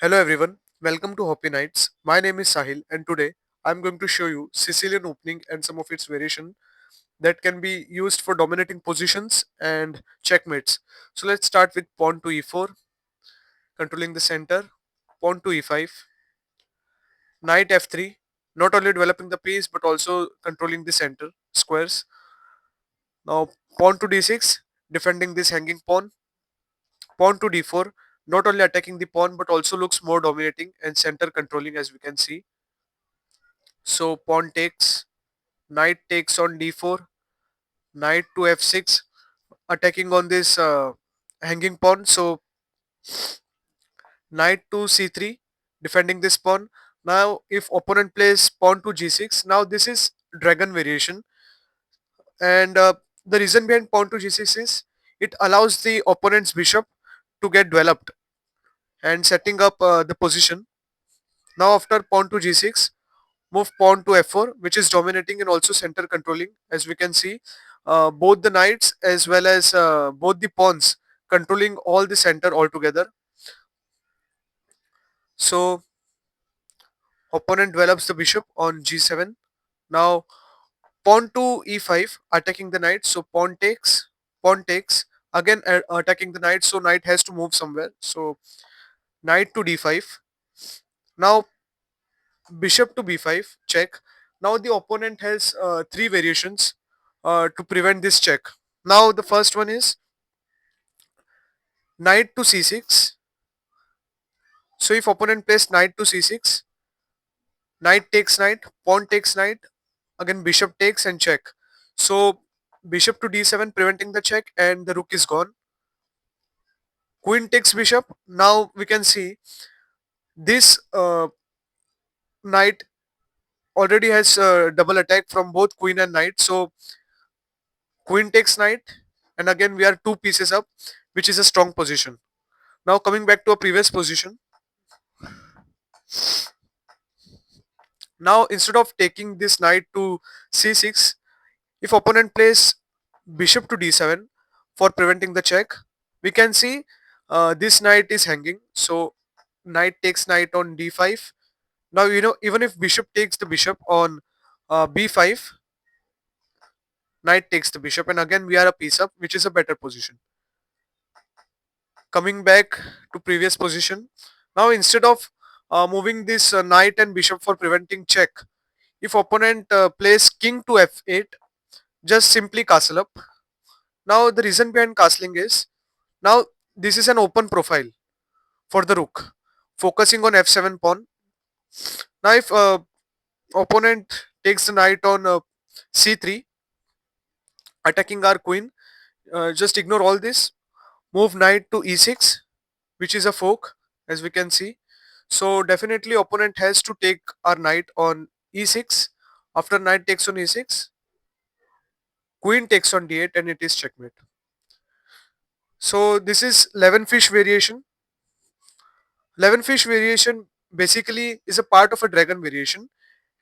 Hello everyone, welcome to Hoppy Nights. My name is Sahil and today I'm going to show you Sicilian opening and some of its variation that can be used for dominating positions and checkmates. So let's start with pawn to e4, controlling the center, pawn to e5, knight f3, not only developing the piece but also controlling the center squares. Now pawn to d6, defending this hanging pawn, pawn to d4, not only attacking the pawn but also looks more dominating and center controlling as we can see. So pawn takes, knight takes on d4, knight to f6, attacking on this hanging pawn. So knight to c3, defending this pawn. Now if opponent plays pawn to g6, now this is dragon variation, and the reason behind pawn to g6 is it allows the opponent's bishop to get developed and setting up the position. Now after pawn to g6, move pawn to f4, which is dominating and also center controlling. As we can see, both the knights as well as both the pawns controlling all the center altogether. So opponent develops the bishop on g7. Now pawn to e5, attacking the knight. So pawn takes, again attacking the knight. So knight has to move somewhere. So knight to d5. Now bishop to b5, check. Now the opponent has three variations to prevent this check. Now the first one is knight to c6. So if opponent plays knight to c6, knight takes knight, pawn takes knight, again bishop takes and check. So bishop to d7 preventing the check and the rook is gone. Queen takes bishop. Now we can see this knight already has double attack from both queen and knight. So queen takes knight, and again we are two pieces up, which is a strong position. Now coming back to a previous position. Now instead of taking this knight to c6, if opponent plays bishop to d7 for preventing the check, we can see this knight is hanging. So knight takes knight on d5. Now even if bishop takes the bishop on b5, knight takes the bishop, and again we are a piece up, which is a better position. Coming back to previous position. Now instead of moving this knight and bishop for preventing check, if opponent plays king to f8, just simply castle up. Now the reason behind castling is, now this is an open profile for the rook, focusing on f7 pawn. Now if opponent takes the knight on c3, attacking our queen, just ignore all this. Move knight to e6, which is a fork, as we can see. So definitely opponent has to take our knight on e6. After knight takes on e6, queen takes on d8 and it is checkmate. So this is 11 fish variation. 11 fish variation basically is a part of a dragon variation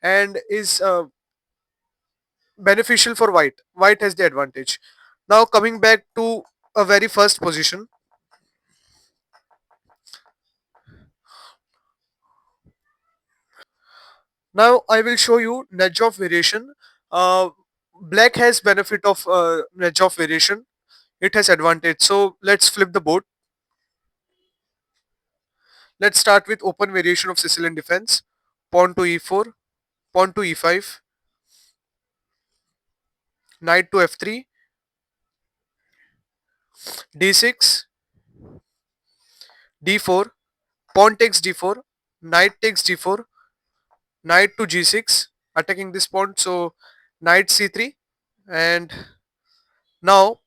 and is beneficial for white. White has the advantage. Now coming back to a very first position. Now I will show you nudge off variation. Black has benefit of nudge off variation. It has advantage. So let's flip the board. Let's start with open variation of Sicilian defense. Pawn to e4, pawn to e5, knight to f3, d6, d4, pawn takes d4, knight takes d4, knight to g6, attacking this pawn. So knight c3, and now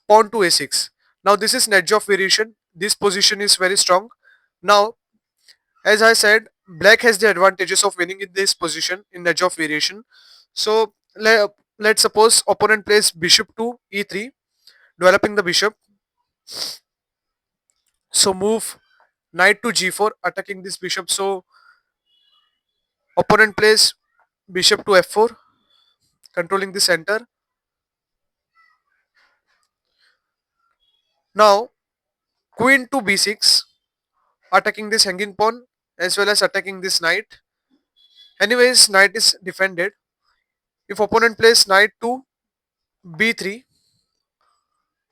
pawn to a6. Now this is edge of variation. This position is very strong. Now, as I said, black has the advantages of winning in this position in edge of variation. So let's suppose opponent plays bishop to e3, developing the bishop. So move knight to g4, attacking this bishop. So opponent plays bishop to f4, controlling the center. Now queen to b6, attacking this hanging pawn as well as attacking this knight. Anyways, knight is defended. If opponent plays knight to b3,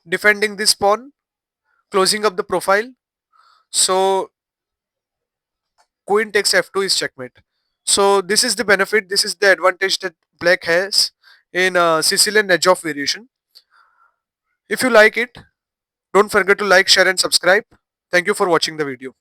defending this pawn, closing up the profile. So queen takes f2 is checkmate. So this is the benefit, this is the advantage that black has in Sicilian edge of variation. If you like it, don't forget to like, share and subscribe. Thank you for watching the video.